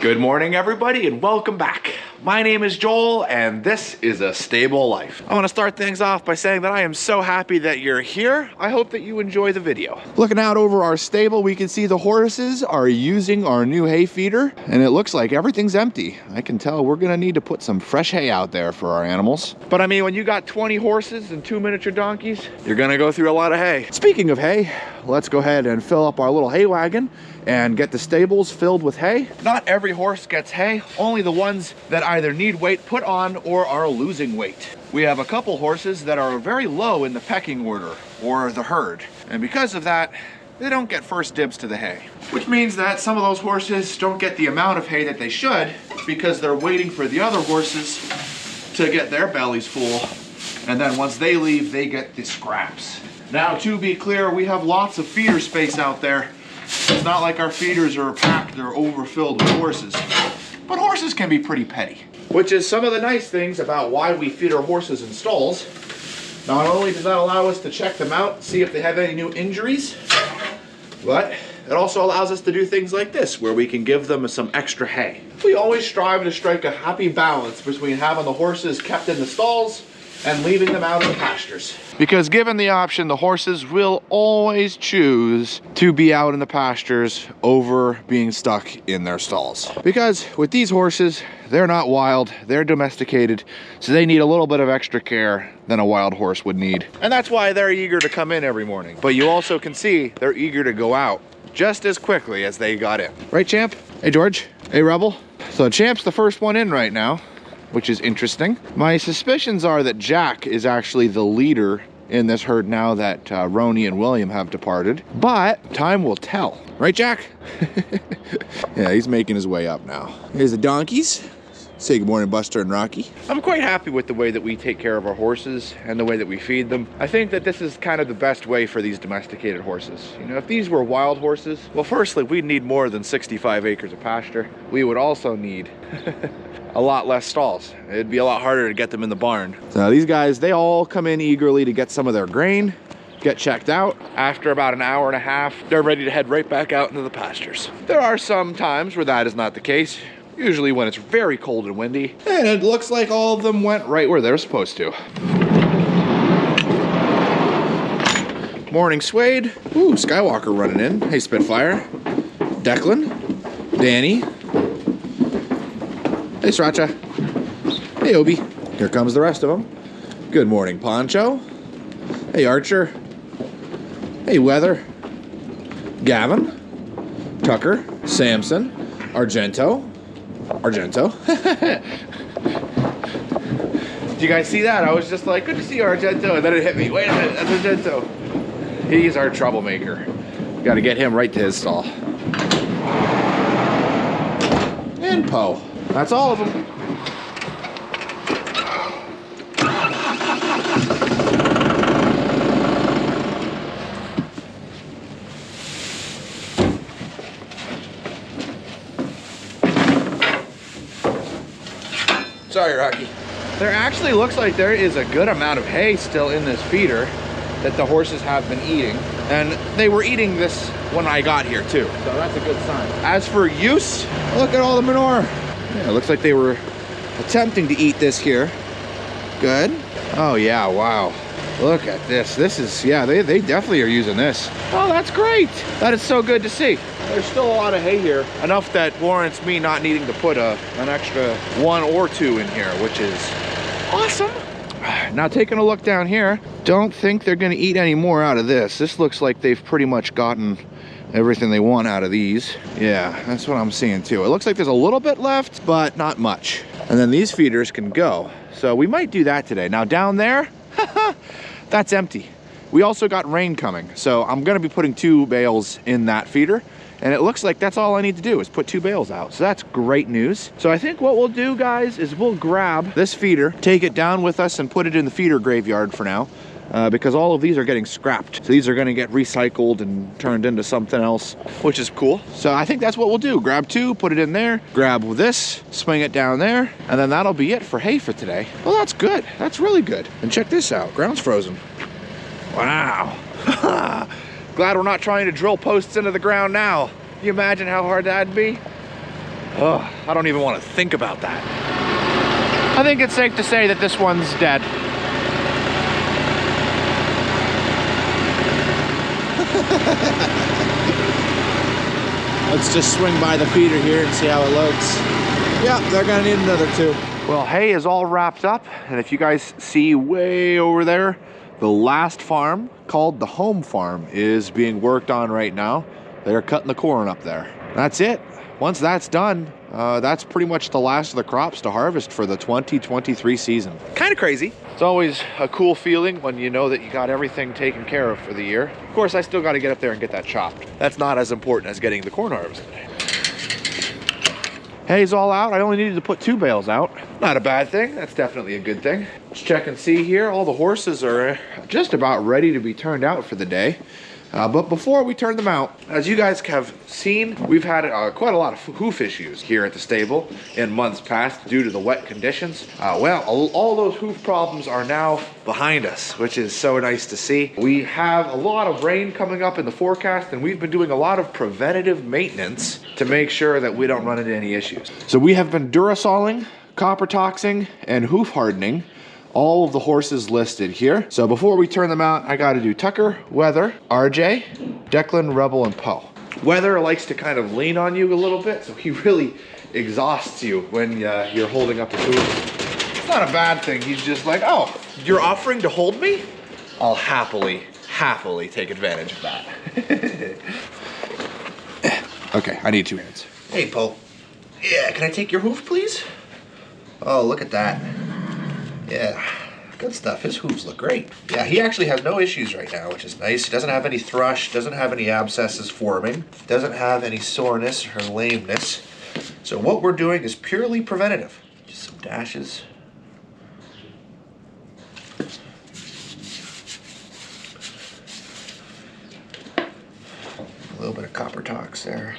Good morning, everybody, and welcome back. My name is Joel, and this is A Stable Life. I want to start things off by saying that I am so happy that you're here. I hope that you enjoy the video. Looking out over our stable, we can see the horses are using our new hay feeder, and it looks like everything's empty. I can tell we're gonna need to put some fresh hay out there for our animals. But I mean, when you got 20 horses and 2 miniature donkeys, you're gonna go through a lot of hay. Speaking of hay, let's go ahead and fill up our little hay wagon and get the stables filled with hay. Not every horse gets hay, only the ones that either need weight put on or are losing weight. We have a couple horses that are very low in the pecking order or the herd, and because of that, they don't get first dibs to the hay. Which means that some of those horses don't get the amount of hay that they should because they're waiting for the other horses to get their bellies full, and then once they leave, they get the scraps. Now, to be clear, we have lots of feeder space out there. It's not like our feeders are packed or overfilled with horses. But horses can be pretty petty. Which is some of the nice things about why we feed our horses in stalls. Not only does that allow us to check them out, see if they have any new injuries, but it also allows us to do things like this, where we can give them some extra hay. We always strive to strike a happy balance between having the horses kept in the stalls and leaving them out in the pastures. Because given the option, the horses will always choose to be out in the pastures over being stuck in their stalls. Because with these horses, they're not wild, they're domesticated, so they need a little bit of extra care than a wild horse would need. And that's why they're eager to come in every morning. But you also can see they're eager to go out just as quickly as they got in. Right, Champ? Hey, George? Hey, Rebel? So Champ's the first one in right now, which is interesting. My suspicions are that Jack is actually the leader in this herd now that Roni and William have departed, but time will tell. Right, Jack? Yeah, he's making his way up now. Here's the donkeys. Say good morning, Buster and Rocky. I'm quite happy with the way that we take care of our horses and the way that we feed them. I think that this is kind of the best way for these domesticated horses. You know, if these were wild horses, well, firstly, we'd need more than 65 acres of pasture. We would also need a lot less stalls. It'd be a lot harder to get them in the barn. So these guys, they all come in eagerly to get some of their grain, get checked out. After about an hour and a half, they're ready to head right back out into the pastures. There are some times where that is not the case, usually when it's very cold and windy. And it looks like all of them went right where they're supposed to. Morning, Suede. Ooh, Skywalker running in. Hey, Spitfire. Declan. Danny. Hey, Sriracha. Hey, Obi. Here comes the rest of them. Good morning, Poncho. Hey, Archer. Hey, Weather. Gavin. Tucker. Samson. Argento. Did you guys see that? I was just like, good to see you, Argento, and then it hit me. Wait a minute, that's Argento. He's our troublemaker. Got to get him right to his stall. And Poe. That's all of them. Sorry, Rocky. There actually looks like there is a good amount of hay still in this feeder that the horses have been eating. And they were eating this when I got here too, so that's a good sign. As for use, look at all the manure. Yeah, it looks like they were attempting to eat this here. Good. Oh yeah, wow. Look at this. This is, yeah, they definitely are using this. Oh, that's great. That is so good to see. There's still a lot of hay here, enough that warrants me not needing to put an extra 1 or 2 in here, which is awesome. Now taking a look down here, don't think they're gonna eat any more out of this. This looks like they've pretty much gotten everything they want out of these. Yeah, that's what I'm seeing too. It looks like there's a little bit left, but not much. And then these feeders can go. So we might do that today. Now down there, that's empty. We also got rain coming, so I'm gonna be putting 2 bales in that feeder, and it looks like that's all I need to do is put 2 bales out. So that's great news. So I think what we'll do, guys, is we'll grab this feeder, take it down with us and put it in the feeder graveyard for now, because all of these are getting scrapped. So these are gonna get recycled and turned into something else, which is cool. So I think that's what we'll do. Grab 2, put it in there, grab this, swing it down there, and then that'll be it for hay for today. Well, that's good. That's really good. And check this out, ground's frozen. Wow. Glad we're not trying to drill posts into the ground now. Can you imagine how hard that'd be? Ugh, I don't even want to think about that. I think it's safe to say that this one's dead. Let's just swing by the feeder here and see how it looks. Yeah, they're gonna need another 2. Well, hay is all wrapped up, and if you guys see way over there, the last farm, called the home farm, is being worked on right now. They're cutting the corn up there. That's it. Once that's done, that's pretty much the last of the crops to harvest for the 2023 season. Kind of crazy. It's always a cool feeling when you know that you got everything taken care of for the year. Of course, I still got to get up there and get that chopped. That's not as important as getting the corn harvested. Hay's all out. I only needed to put 2 bales out. Not a bad thing. That's definitely a good thing. Let's check and see here. All the horses are just about ready to be turned out for the day. But before we turn them out, as you guys have seen, we've had quite a lot of hoof issues here at the stable in months past due to the wet conditions. Well, all those hoof problems are now behind us, which is so nice to see. We have a lot of rain coming up in the forecast, and we've been doing a lot of preventative maintenance to make sure that we don't run into any issues. So we have been Durasoling, copper toxing, and hoof hardening all of the horses listed here. So before we turn them out, I gotta do Tucker, Weather, RJ, Declan, Rebel, and Poe. Weather likes to kind of lean on you a little bit, so he really exhausts you when you're holding up his hoof. It's not a bad thing. He's just like, oh, you're offering to hold me? I'll happily take advantage of that. Okay, I need 2 hands. Hey, Poe. Yeah, can I take your hoof, please? Oh, look at that. Yeah, good stuff. His hooves look great. Yeah, he actually has no issues right now, which is nice. He doesn't have any thrush, doesn't have any abscesses forming, doesn't have any soreness or lameness. So what we're doing is purely preventative. Just some dashes. A little bit of copper tox there.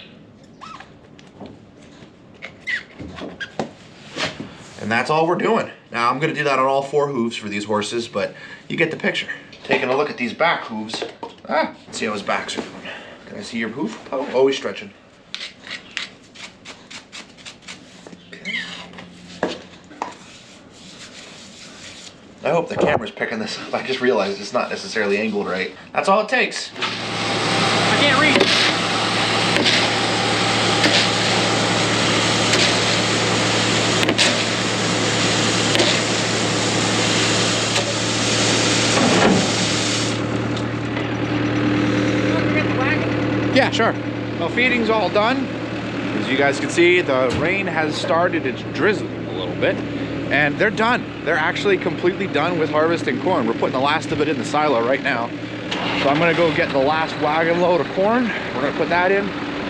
And that's all we're doing. Now I'm gonna do that on all 4 hooves for these horses, but you get the picture. Taking a look at these back hooves. Let's see how his backs are doing. Can I see your hoof? Oh, he's stretching. Okay. I hope the camera's picking this up. I just realized it's not necessarily angled right. That's all it takes. I can't read it. Yeah, sure. Well, feeding's all done. As you guys can see, the rain has started. It's drizzling a little bit, and they're done. They're actually completely done with harvesting corn. We're putting the last of it in the silo right now. So I'm gonna go get the last wagon load of corn. We're gonna put that in.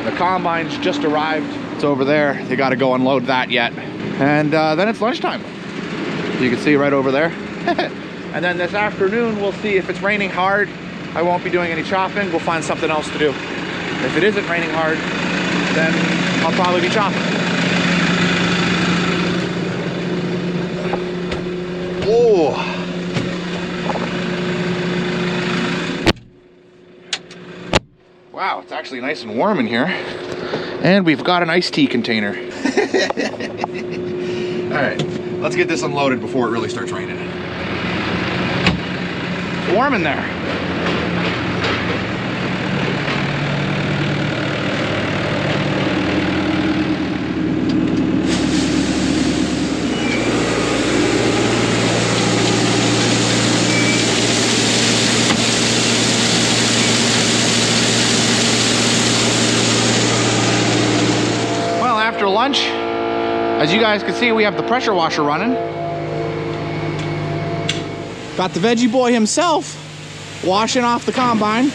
The combine's just arrived. It's over there. They gotta go unload that yet. And then it's lunchtime. You can see right over there. And then this afternoon, we'll see if it's raining hard. I won't be doing any chopping. We'll find something else to do. If it isn't raining hard, then I'll probably be chopping. Oh. Wow, it's actually nice and warm in here. And we've got an iced tea container. All right, let's get this unloaded before it really starts raining. It's warm in there. After lunch, as you guys can see, we have the pressure washer running. Got the veggie boy himself washing off the combine. Yep.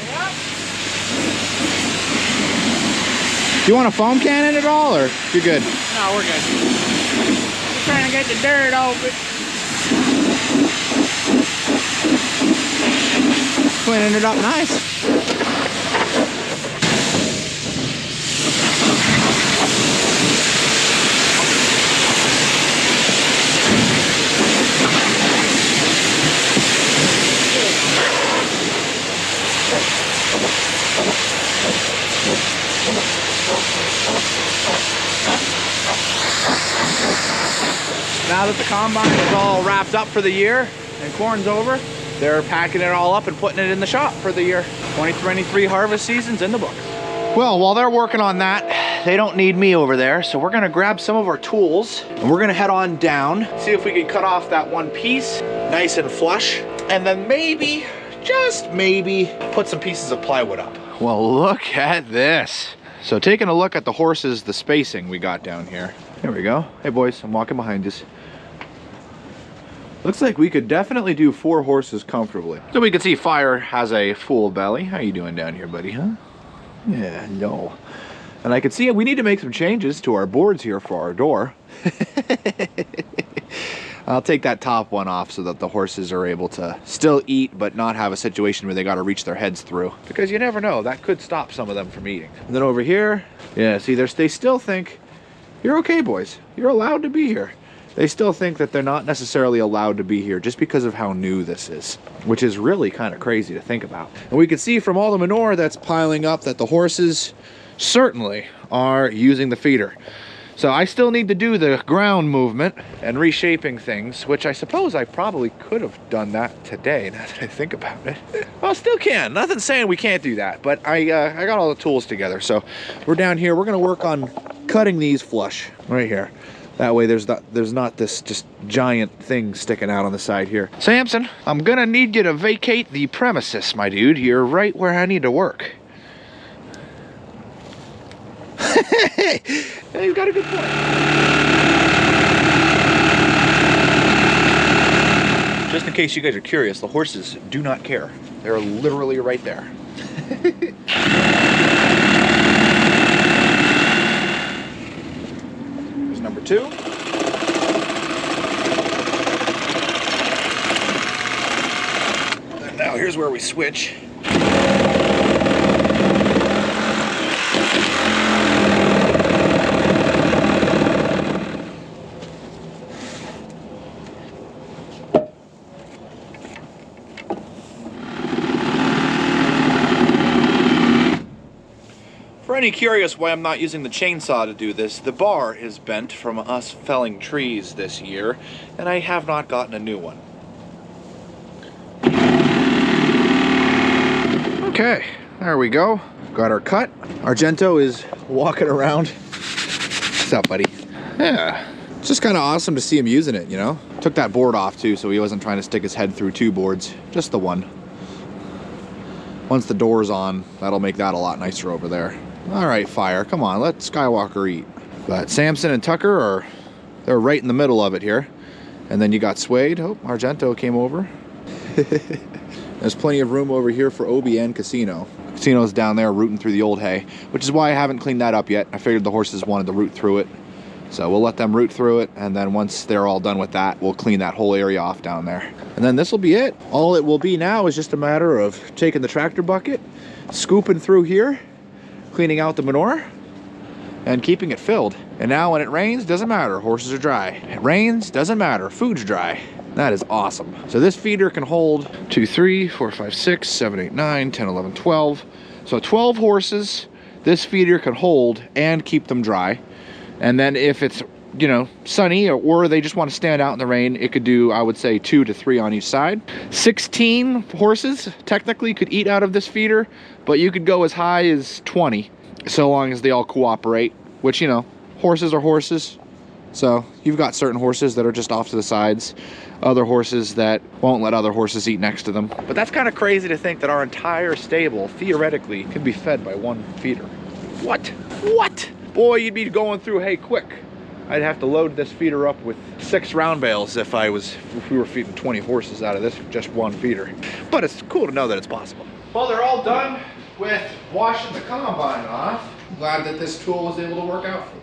Do you want a foam cannon at all, or you're good? No, we're good. Just trying to get the dirt off it. Cleaning it up nice. Now that the combine is all wrapped up for the year and corn's over, they're packing it all up and putting it in the shop for the year. 2023 harvest season's in the books. Well, while they're working on that, they don't need me over there, so we're gonna grab some of our tools and we're gonna head on down, see if we can cut off that one piece nice and flush, and then maybe, just maybe, put some pieces of plywood up. Well, look at this. So taking a look at the horses, the spacing we got down here. There we go. Hey boys, I'm walking behind us. Looks like we could definitely do 4 horses comfortably. So we can see Fire has a full belly. How you doing down here, buddy, huh? Yeah, no. And I can see we need to make some changes to our boards here for our door. I'll take that top one off so that the horses are able to still eat but not have a situation where they got to reach their heads through. Because you never know, that could stop some of them from eating. And then over here, yeah, see, they still think, you're okay, boys. You're allowed to be here. They still think that they're not necessarily allowed to be here just because of how new this is, which is really kind of crazy to think about. And we can see from all the manure that's piling up that the horses certainly are using the feeder. So I still need to do the ground movement and reshaping things, which I suppose I probably could have done that today, now that I think about it. Well, still can. Nothing's saying we can't do that, but I got all the tools together. So we're down here. We're going to work on cutting these flush right here. That way there's not this just giant thing sticking out on the side here. Samson, I'm gonna need you to vacate the premises, my dude. You're right where I need to work. Hey, you've got a good point. Just in case you guys are curious, the horses do not care. They're literally right there. Number 2. And now here's where we switch. For any curious why I'm not using the chainsaw to do this, the bar is bent from us felling trees this year, and I have not gotten a new one. Okay, there we go. Got our cut. Argento is walking around. What's up, buddy? Yeah. It's just kind of awesome to see him using it, you know? Took that board off too, so he wasn't trying to stick his head through 2 boards, just the one. Once the door's on, that'll make that a lot nicer over there. All right, Fire, come on, let Skywalker eat. But Samson and Tucker they're right in the middle of it here. And then you got Suede. Oh, Argento came over. There's plenty of room over here for Obi and Casino. Casino's down there rooting through the old hay, which is why I haven't cleaned that up yet. I figured the horses wanted to root through it. So we'll let them root through it, and then once they're all done with that, we'll clean that whole area off down there. And then this will be it. All it will be now is just a matter of taking the tractor bucket, scooping through here, cleaning out the manure, and keeping it filled. And now when it rains, doesn't matter, horses are dry. It rains, doesn't matter, food's dry. That is awesome. So this feeder can hold 2, 3, 4, 5, 6, 7, 8, 9, 10, 11, 12. So 12 horses this feeder can hold and keep them dry. And then if it's, you know, sunny or they just want to stand out in the rain, it could do, I would say, 2 to 3 on each side. 16 horses technically could eat out of this feeder, but you could go as high as 20, so long as they all cooperate, which, you know, horses are horses. So you've got certain horses that are just off to the sides, other horses that won't let other horses eat next to them. But that's kind of crazy to think that our entire stable, theoretically, could be fed by one feeder. What? What? Boy, you'd be going through hay quick. I'd have to load this feeder up with 6 round bales if we were feeding 20 horses out of this just one feeder. But it's cool to know that it's possible. Well, they're all done with washing the combine off. I'm glad that this tool was able to work out for them.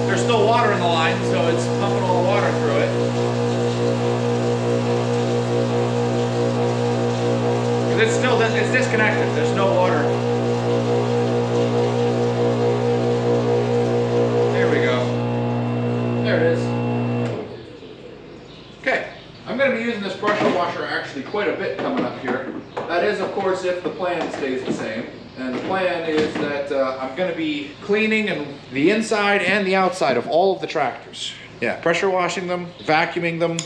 There's still water in the line, so it's pumping all the water through it. It's disconnected. There's no water. There we go. There it is. Okay, I'm going to be using this brush pressure washer actually quite a bit coming up here. That is, of course, if the plan stays the same. And the plan is that I'm going to be cleaning the inside and the outside of all of the tractors. Yeah, pressure washing them, vacuuming them,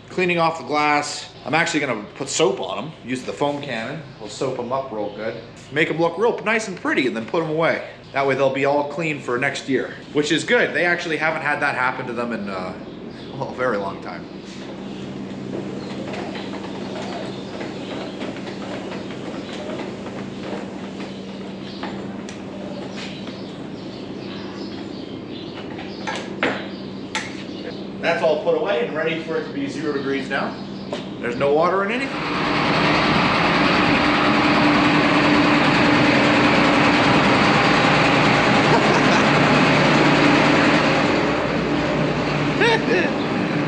cleaning off the glass. I'm actually going to put soap on them, use the foam cannon. We'll soap them up real good. Make them look real nice and pretty and then put them away. That way they'll be all clean for next year, which is good. They actually haven't had that happen to them in a very long time. That's all put away and ready for it to be 0 degrees now. There's no water in anything.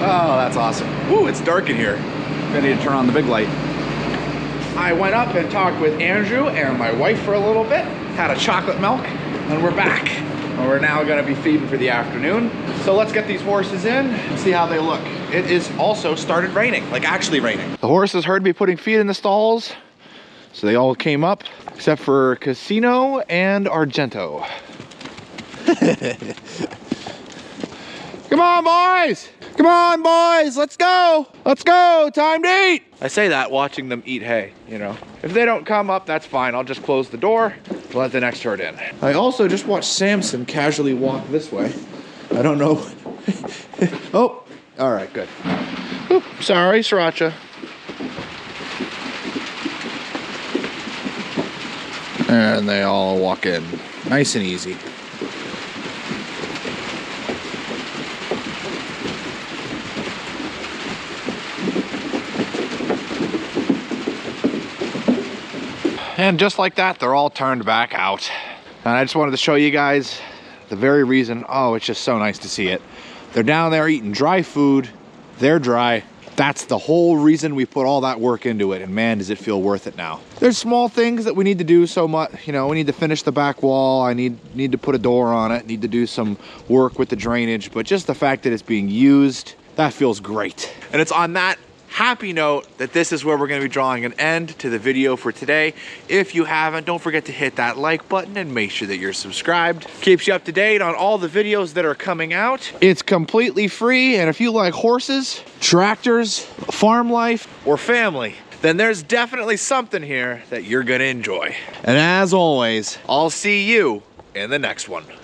Oh, that's awesome. Ooh, it's dark in here. I need to turn on the big light. I went up and talked with Andrew and my wife for a little bit, had a chocolate milk, and we're back. And we're now gonna be feeding for the afternoon. So let's get these horses in and see how they look. It is also started raining, like actually raining. The horses heard me putting feed in the stalls, so they all came up, except for Casino and Argento. Come on, boys! Come on, boys, let's go! Let's go, time to eat! I say that watching them eat hay, you know. If they don't come up, that's fine. I'll just close the door, let the next herd in. I also just watched Samson casually walk this way. I don't know. Oh, all right, good. Oop, sorry, Sriracha. And they all walk in, nice and easy. And just like that, they're all turned back out. And I just wanted to show you guys the very reason. Oh, it's just so nice to see it. They're down there eating dry food. They're dry. That's the whole reason we put all that work into it. And man, does it feel worth it now. There's small things that we need to do so much. You know, we need to finish the back wall. I need to put a door on it. Need to do some work with the drainage. But just the fact that it's being used, that feels great. And it's on that happy note that this is where we're going to be drawing an end to the video for today. If you haven't, don't forget to hit that like button and make sure that you're subscribed. Keeps you up to date on all the videos that are coming out. It's completely free, and if you like horses, tractors, farm life, or family, then there's definitely something here that you're going to enjoy. And as always, I'll see you in the next one.